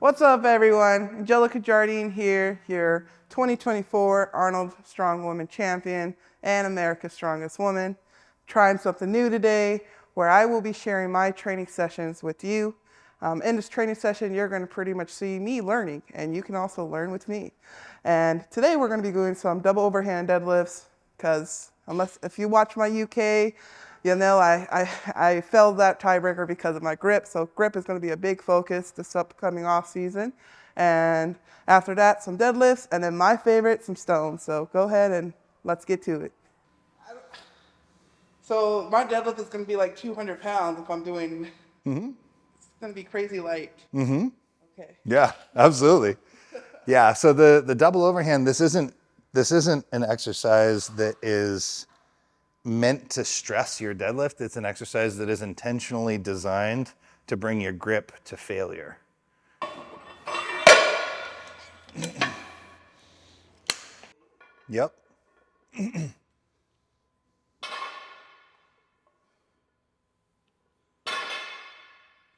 What's up, everyone? Angelica Jardine here, your 2024 Arnold Strongwoman Champion and America's Strongest Woman. Trying something new today where I will be sharing my training sessions with you. In this training session, you're going to pretty much see me learning, and you can also learn with me. And today we're going to be doing some double overhand deadlifts because if you watch my UK, you know, I failed that tiebreaker because of my grip. So grip is going to be a big focus this upcoming off season. And after that, some deadlifts, and then my favorite, some stones. So go ahead and let's get to it. So my deadlift is going to be like 200 pounds if I'm doing, it's going to be crazy light. Okay. Yeah, absolutely. Yeah, so the double overhand, this isn't an exercise that is meant to stress your deadlift. It's an exercise that is intentionally designed to bring your grip to failure. Yep.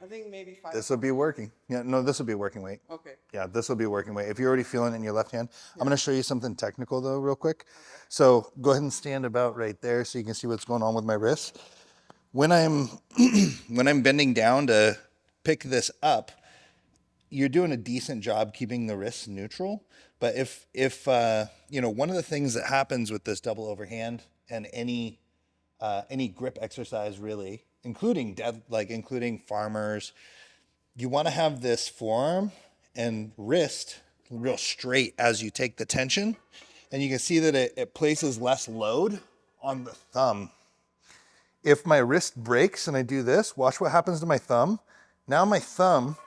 I think maybe 5. This will be working. Yeah, no, this will be working weight. Okay. Yeah, this will be working weight. If you're already feeling it in your left hand, I'm going to show you something technical though, real quick. So go ahead and stand about right there so you can see what's going on with my wrist. When I'm when I'm bending down to pick this up, you're doing a decent job keeping the wrists neutral. But if one of the things that happens with this double overhand and any grip exercise really, including including farmers, you want to have this forearm and wrist real straight as you take the tension. And you can see that it places less load on the thumb. If my wrist breaks and I do this, watch what happens to my thumb. Now my thumb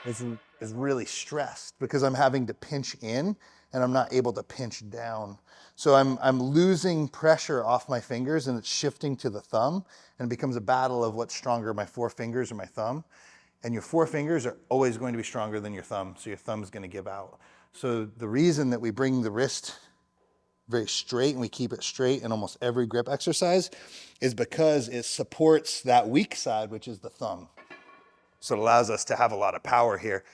is really stressed because I'm having to pinch in and I'm not able to pinch down. So I'm losing pressure off my fingers and it's shifting to the thumb, and it becomes a battle of what's stronger, my 4 fingers or my thumb. And your 4 fingers are always going to be stronger than your thumb, so your thumb's going to give out. So the reason that we bring the wrist very straight and we keep it straight in almost every grip exercise is because it supports that weak side, which is the thumb. So it allows us to have a lot of power here.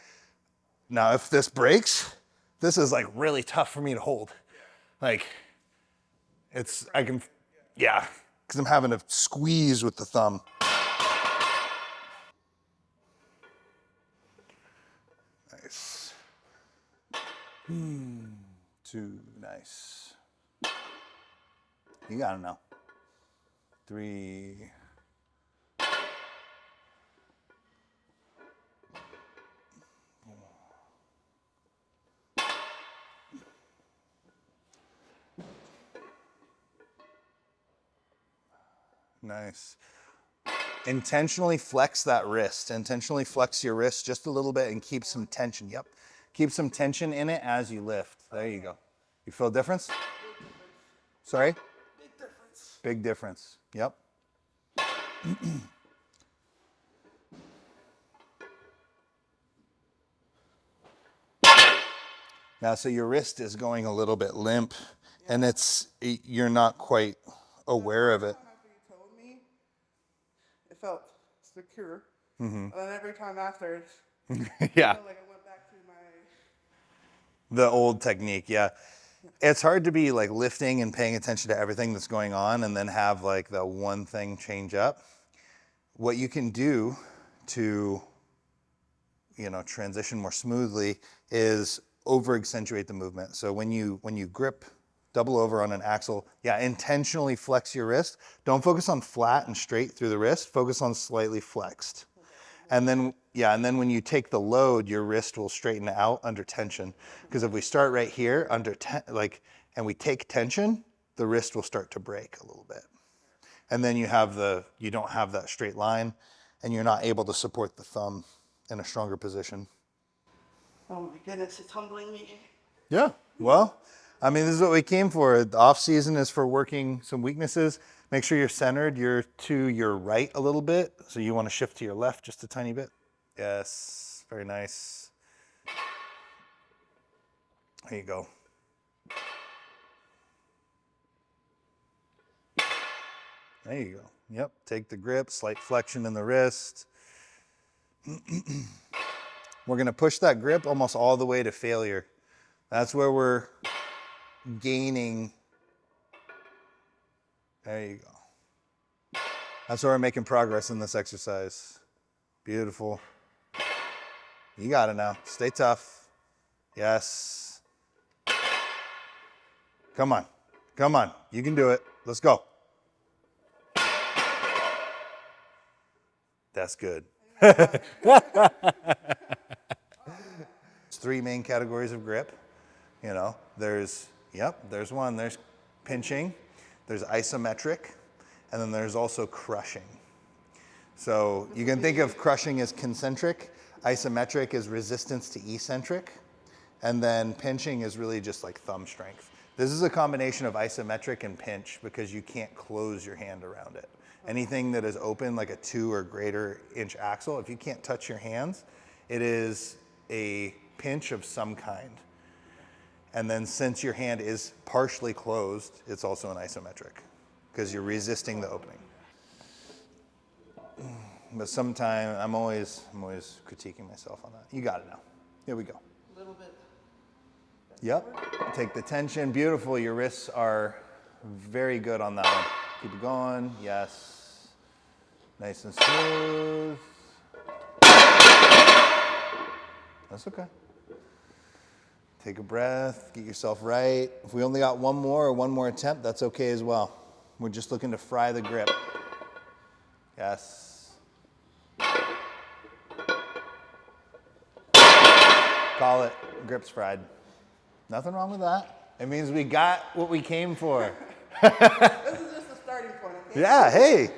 Now, if this breaks, this is like really tough for me to hold. Like because I'm having to squeeze with the thumb. Nice. 2, nice. You got it now. 3. Nice. Intentionally flex that wrist. Intentionally flex your wrist just a little bit and keep some tension. Yep. Keep some tension in it as you lift. There you go. You feel a difference? Sorry? Big difference. Big difference. Yep. Now, so your wrist is going a little bit limp, and you're not quite aware of it. After you told me, it felt secure. And then every time after, Yeah. I felt like I went back to The old technique, yeah. It's hard to be like lifting and paying attention to everything that's going on and then have like the one thing change up. What you can do to, transition more smoothly is over accentuate the movement. So when you grip double over on an axle, intentionally flex your wrist. Don't focus on flat and straight through the wrist. Focus on slightly flexed. And then when you take the load, your wrist will straighten out under tension. Because if we start right here and we take tension, the wrist will start to break a little bit. And then you don't have that straight line, and you're not able to support the thumb in a stronger position. Oh my goodness, it's humbling me. Yeah, well, this is what we came for. The off season is for working some weaknesses. Make sure you're centered. You're to your right a little bit. So you want to shift to your left just a tiny bit. Yes, very nice. There you go. There you go. Yep, take the grip, slight flexion in the wrist. We're going to push that grip almost all the way to failure. That's where we're gaining. There you go. That's where we're making progress in this exercise. Beautiful. You got it now. Stay tough. Yes. Come on. Come on. You can do it. Let's go. That's good. There's 3 main categories of grip. You know, there's one. There's pinching, there's isometric, and then there's also crushing. So you can think of crushing as concentric, isometric is resistance to eccentric, and then pinching is really just like thumb strength. This is a combination of isometric and pinch because you can't close your hand around it. Anything that is open, like a 2 or greater inch axle, if you can't touch your hands, it is a pinch of some kind. And then since your hand is partially closed, it's also an isometric because you're resisting the opening. But sometimes I'm always critiquing myself on that. You got it now. Here we go. A little bit. Yep. Take the tension. Beautiful. Your wrists are very good on that one. Keep it going. Yes. Nice and smooth. That's okay. Take a breath. Get yourself right. If we only got one more attempt, that's okay as well. We're just looking to fry the grip. Yes. Call it. Grip's fried. Nothing wrong with that. It means we got what we came for. This is just the starting point, okay? Yeah, hey.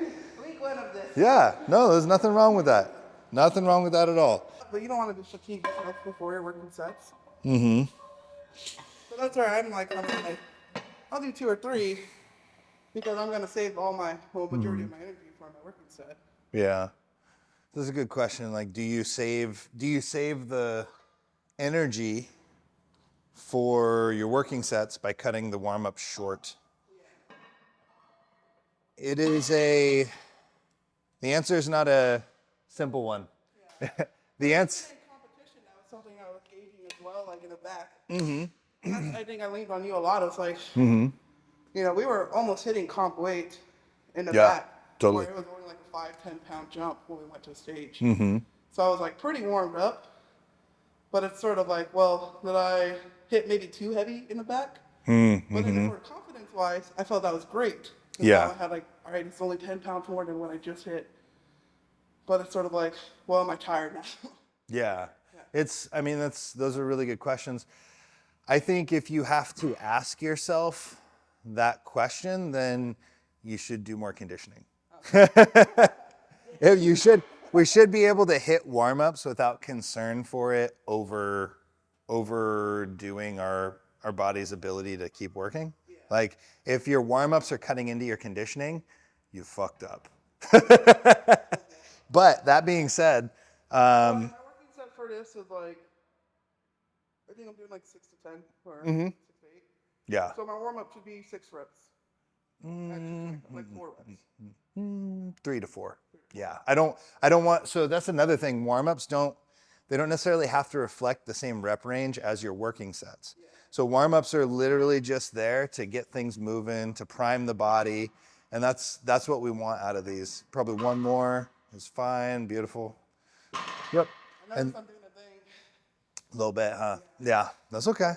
Week 1 of this. Yeah, no, there's nothing wrong with that. Nothing wrong with that at all. But you don't want to be fatigue yourself before you're working sets. Mm-hmm. So that's where I'm like, I'll do 2 or 3 because I'm going to save all my, majority of my energy for my working set. Yeah. This is a good question. Like, do you save the energy for your working sets by cutting the warm-up short? Yeah. The answer is not a simple one. Yeah. The answer. Competition now is something I was gauging as well, like in the back. Mm-hmm. And I think I leaned on you a lot. It's like, you know, we were almost hitting comp weight in the back. Totally. Where it was only like a 5-10 pound jump when we went to stage. Mm-hmm. So I was like pretty warmed up. But it's sort of like, well, did I hit maybe too heavy in the back? Mm-hmm. But then for confidence-wise, I felt that was great. Yeah. I had like, all right, it's only 10 pounds more than what I just hit. But it's sort of like, well, am I tired now? Yeah. Those are really good questions. I think if you have to ask yourself that question, then you should do more conditioning. We should be able to hit warm-ups without concern for it overdoing our body's ability to keep working. Yeah. Like, if your warm-ups are cutting into your conditioning, you fucked up. But that being said, my working set for this is like, I think I'm doing like 6 to 10 or 6 to 8. Yeah. So my warm-up should be 6 reps. Like 4 reps. 3 to 4. Yeah. I don't want, so that's another thing. Warm-ups don't necessarily have to reflect the same rep range as your working sets. Yeah. So warm-ups are literally just there to get things moving, to prime the body. And that's what we want out of these. Probably one more is fine. Beautiful. Yep. And I'm doing a thing. A little bit, huh? Yeah, that's okay.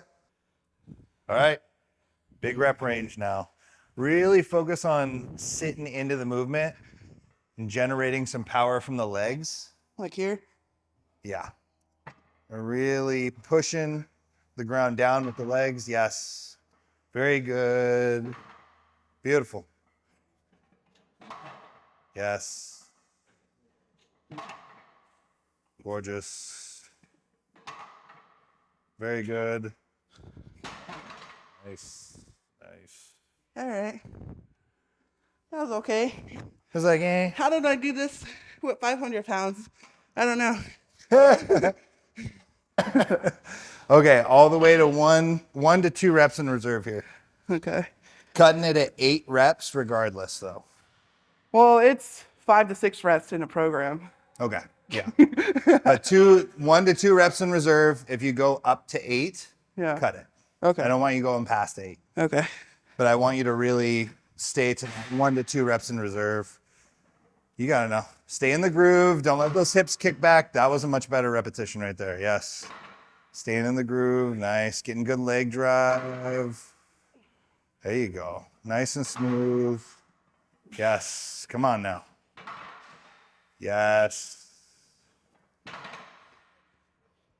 All right. Big rep range now. Really focus on sitting into the movement and generating some power from the legs. Like here? Yeah. Really pushing the ground down with the legs. Yes. Very good. Beautiful. Yes. Gorgeous. Very good. Nice. Nice. All right. That was okay. I was like, eh. How did I do this with 500 pounds? I don't know. Okay, all the way to one to 2 reps in reserve here. Okay. Cutting it at 8 reps regardless, though. Well, it's 5 to 6 reps in a program. Okay. Yeah. But 1 to 2 reps in reserve. If you go up to 8, Yeah. cut it. Okay. I don't want you going past 8. Okay. But I want you to really stay to 1 to 2 reps in reserve. You got to know. Stay in the groove. Don't let those hips kick back. That was a much better repetition right there. Yes. Staying in the groove. Nice. Getting good leg drive. There you go. Nice and smooth. Yes. Come on now. Yes.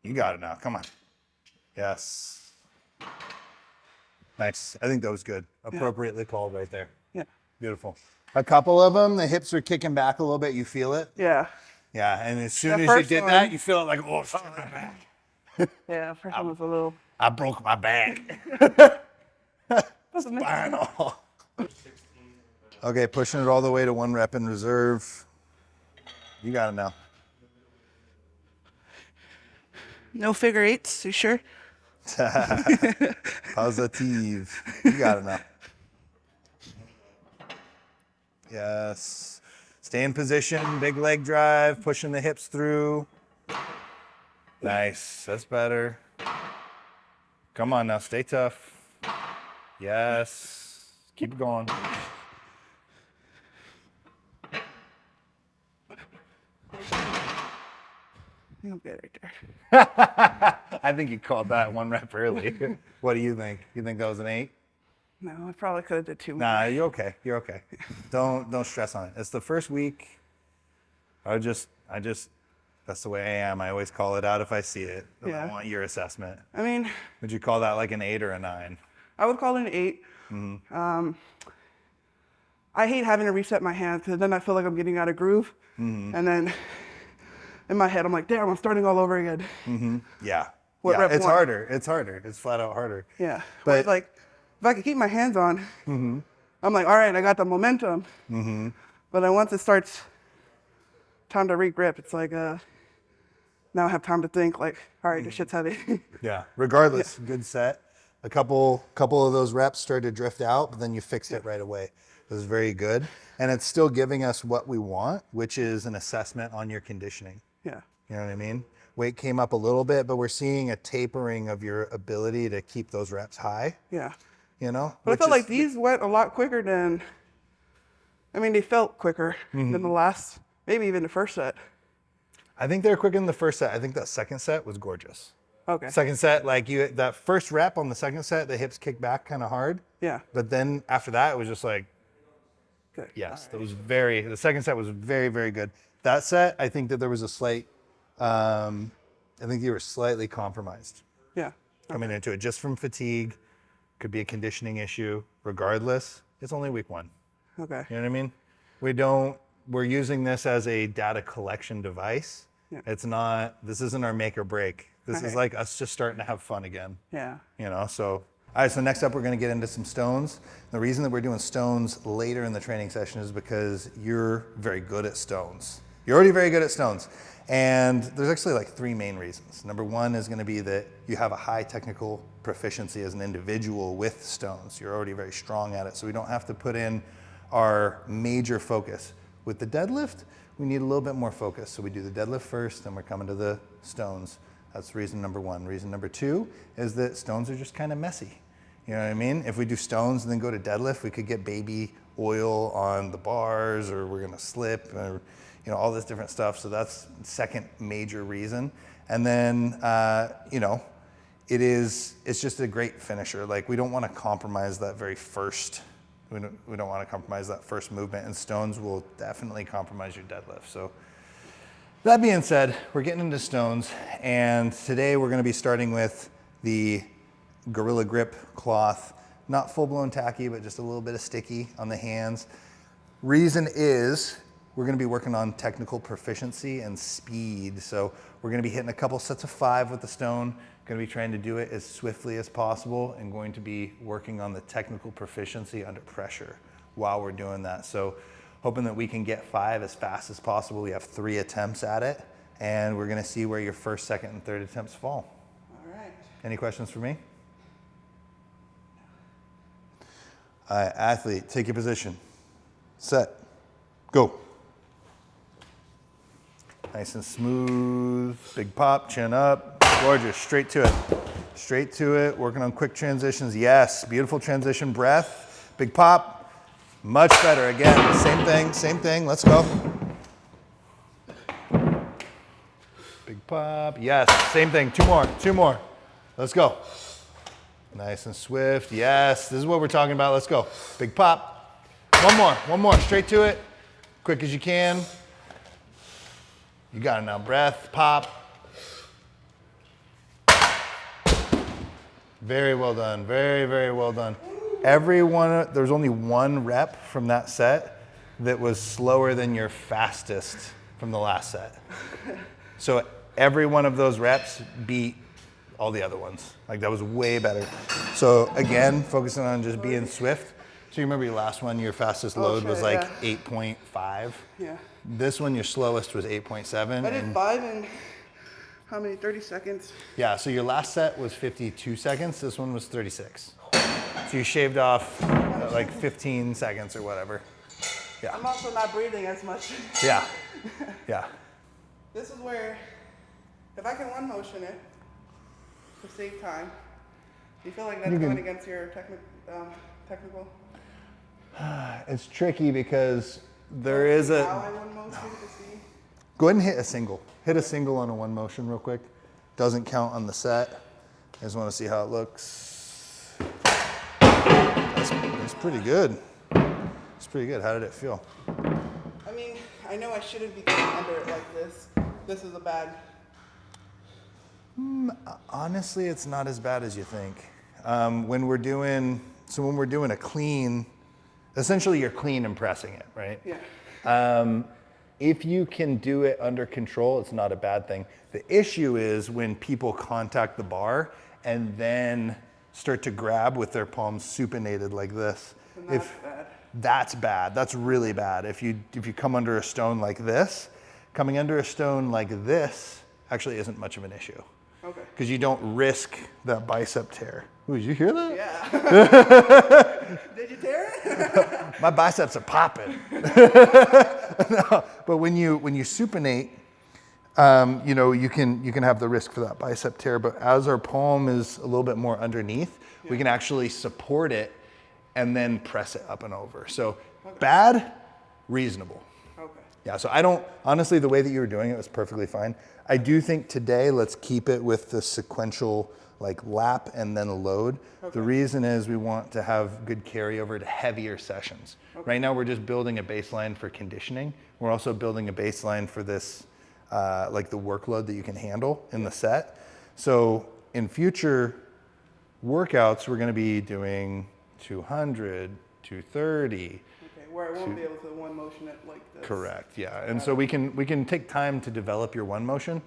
You got it now. Come on. Yes. Nice. I think that was good. Appropriately called right there. Yeah. Beautiful. A couple of them, the hips are kicking back a little bit. You feel it? Yeah. Yeah. And as soon The as you first did one- that, you feel it like, oh, shit, my back. Yeah. First one was a little. I broke my back. Wasn't it? Spinal. Okay, pushing it all the way to 1 rep in reserve. You got it now. No figure 8s. You sure? Positive. You got it now. Yes. Stay in position. Big leg drive. Pushing the hips through. Nice. That's better. Come on now. Stay tough. Yes. Keep going. You'll get right there. I think you called that 1 rep early. What do you think? You think that was an 8? No, I probably could have did 2 more. Nah, you're okay. You're okay. Don't stress on it. It's the first week. I just that's the way I am. I always call it out if I see it. Yeah. I want your assessment. I mean, Would you call that like an 8 or a 9? I would call it an 8. I hate having to reset my hands because then I feel like I'm getting out of groove. And then in my head, I'm like, damn, I'm starting all over again. Yeah. What Yeah, rep it's one? harder. It's harder. It's flat out harder. Yeah. But- But like, if I could keep my hands on, I'm like, all right, I got the momentum. But then once it starts time to re-grip, it's like, now I have time to think like, all right, this shit's heavy. Yeah. Regardless, good set. A couple of those reps started to drift out, but then you fixed it right away. It was very good. And it's still giving us what we want, which is an assessment on your conditioning. Yeah. You know what I mean? Weight came up a little bit, but we're seeing a tapering of your ability to keep those reps high, Yeah. you know? But I which felt is- like these went a lot quicker than, I mean, they felt quicker than the last, maybe even the first set. I think they're quicker than the first set. I think that second set was gorgeous. Okay. Second set, like that first rep on the second set, the hips kicked back kind of hard. Yeah. But then after that, it was just like, Good. yes, the second set was very, very good. That set, I think that there was a slight, I think you were slightly compromised Yeah. coming into it just from fatigue. Could be a conditioning issue. Regardless, it's only week 1. Okay. You know what I mean? We're using this as a data collection device. Yeah. It's not, this isn't our make or break. This is Okay. like us just starting to have fun again. Yeah. You know, so, all right, so next up we're gonna get into some stones. The reason that we're doing stones later in the training session is because you're very good at stones. You're already very good at stones. And there's actually like 3 main reasons. Number 1 is gonna be that you have a high technical proficiency as an individual with stones. You're already very strong at it, so we don't have to put in our major focus. With the deadlift, we need a little bit more focus. So we do the deadlift first, then we're coming to the stones. That's reason number 1. Reason number 2 is that stones are just kind of messy. You know what I mean? If we do stones and then go to deadlift, we could get baby oil on the bars, or we're gonna slip, or you know, all this different stuff. So that's second major reason. And then, you know, it's just a great finisher. Like, we don't want to compromise that very first. We don't want to compromise that first movement, and stones will definitely compromise your deadlift. So that being said, we're getting into stones, and today we're going to be starting with the Gorilla Grip cloth. Not full-blown tacky, but just a little bit of sticky on the hands. Reason is we're going to be working on technical proficiency and speed. So we're going to be hitting a couple sets of 5 with the stone. Going to be trying to do it as swiftly as possible, and going to be working on the technical proficiency under pressure while we're doing that. So hoping that we can get 5 as fast as possible. We have 3 attempts at it, and we're going to see where your first, second, and third attempts fall. All right. Any questions for me? All right, athlete, take your position. Set, go. Nice and smooth. Big pop, chin up. Gorgeous. Straight to it. Straight to it. Working on quick transitions. Yes. Beautiful transition. Breath. Big pop. Much better. Again, same thing. Same thing. Let's go. Big pop. Yes. Same thing. Two more. Two more. Let's go. Nice and swift. Yes. This is what we're talking about. Let's go. Big pop. One more. One more. Straight to it. Quick as you can. You got it now. Breath, pop. Very well done. Very, very well done. There's only one rep from that set that was slower than your fastest from the last set. So every one of those reps beat all the other ones. Like that was way better. So again, focusing on just being swift. So you remember your last one, your fastest load was like 8.5. Yeah. This one, your slowest was 8.7. I did 5 in how many? 30 seconds. Yeah, so your last set was 52 seconds. This one was 36. So you shaved off like 15 seconds or whatever. Yeah. I'm also not breathing as much. Yeah. Yeah. This is where, if I can one motion it to save time, do you feel like that's going against your technical? It's tricky because there is a... How I one motion to see? Go ahead and hit a single. Hit a single on a one motion real quick. Doesn't count on the set. I just want to see how it looks. That's pretty good. It's pretty good. How did it feel? I mean, I know I shouldn't be going under it like this. This is a bad... Honestly, it's not as bad as you think. When we're doing a clean, essentially you're clean and pressing it, right? Yeah. If you can do it under control, it's not a bad thing. The issue is when people contact the bar and then start to grab with their palms supinated like this. And that's bad. That's bad. That's really bad. If you come under a stone like this, coming under a stone like this actually isn't much of an issue. Okay. Because you don't risk that bicep tear. Ooh, did you hear that? Yeah. Did you tear it? My biceps are popping. No, but when you supinate, you can have the risk for that bicep tear. But as our palm is a little bit more underneath, we can actually support it and then press it up and over. So bad, reasonable. Okay. Yeah, so honestly, the way that you were doing it was perfectly fine. I do think today, let's keep it with the sequential like lap and then a load. Okay. The reason is we want to have good carryover to heavier sessions. Okay. Right now, we're just building a baseline for conditioning. We're also building a baseline for this, like the workload that you can handle in the set. So in future workouts, we're gonna be doing 200, 230, where I won't be able to one motion it like this. Correct, yeah. And so we can take time to develop your one motion,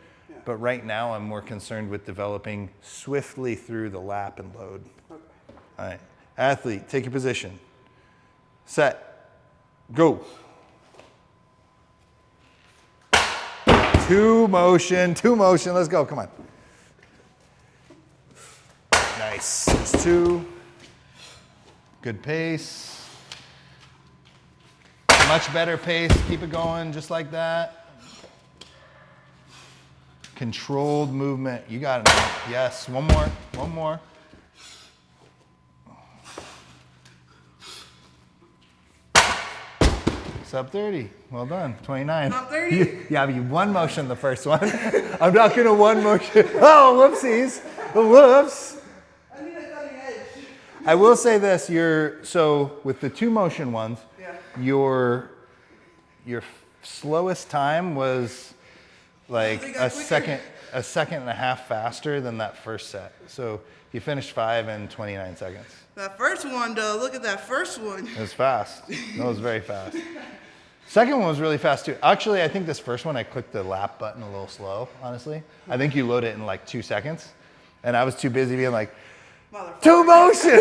but right now I'm more concerned with developing swiftly through the lap and load. Okay. All right, athlete, take your position. Set, go. Two motion, let's go, come on. Nice, there's two. Good pace. Much better pace, keep it going just like that. Controlled movement, you got it now. Yes, one more. Sub 30, well done, 29. Sub 30? Yeah, but you one motion the first one. I'm not gonna one motion. Oh, whoopsies, whoops. I need a cutting edge. I will say this, so with the two motion ones, your slowest time was like a second and a half faster than that first set. So you finished 5 in 29 seconds. That first one, though, look at that first one. It was fast. That was very fast. Second one was really fast too. Actually, I think this first one, I clicked the lap button a little slow, honestly. I think you load it in like 2 seconds. And I was too busy being like, two motion!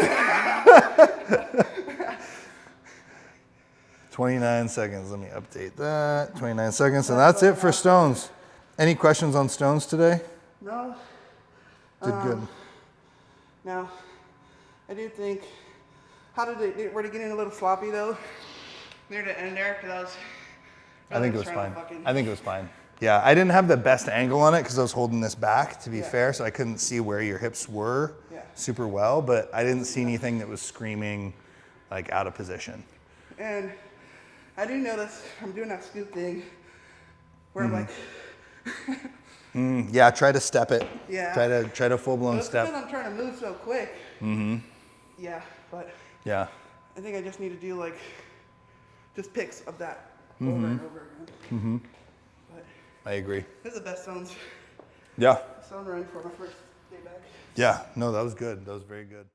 29 seconds, let me update that. 29 seconds, and that's it for stones. Any questions on stones today? No. Did good. No. I do think, were they getting a little sloppy though? Near the end there, because I was I think it was fine. I think it was fine. Yeah, I didn't have the best angle on it because I was holding this back, to be Yeah. fair, so I couldn't see where your hips were Yeah. super well, but I didn't see anything that was screaming like out of position. And I do notice I'm doing that scoop thing where I'm like, Yeah, try to step it. yeah. Try to full blown That's step. because I'm trying to move so quick. Yeah, but Yeah. I think I just need to do like just pics of that over and over again. But I agree. this is the best zones Yeah. run for my first day back. Yeah. No, that was good. That was very good.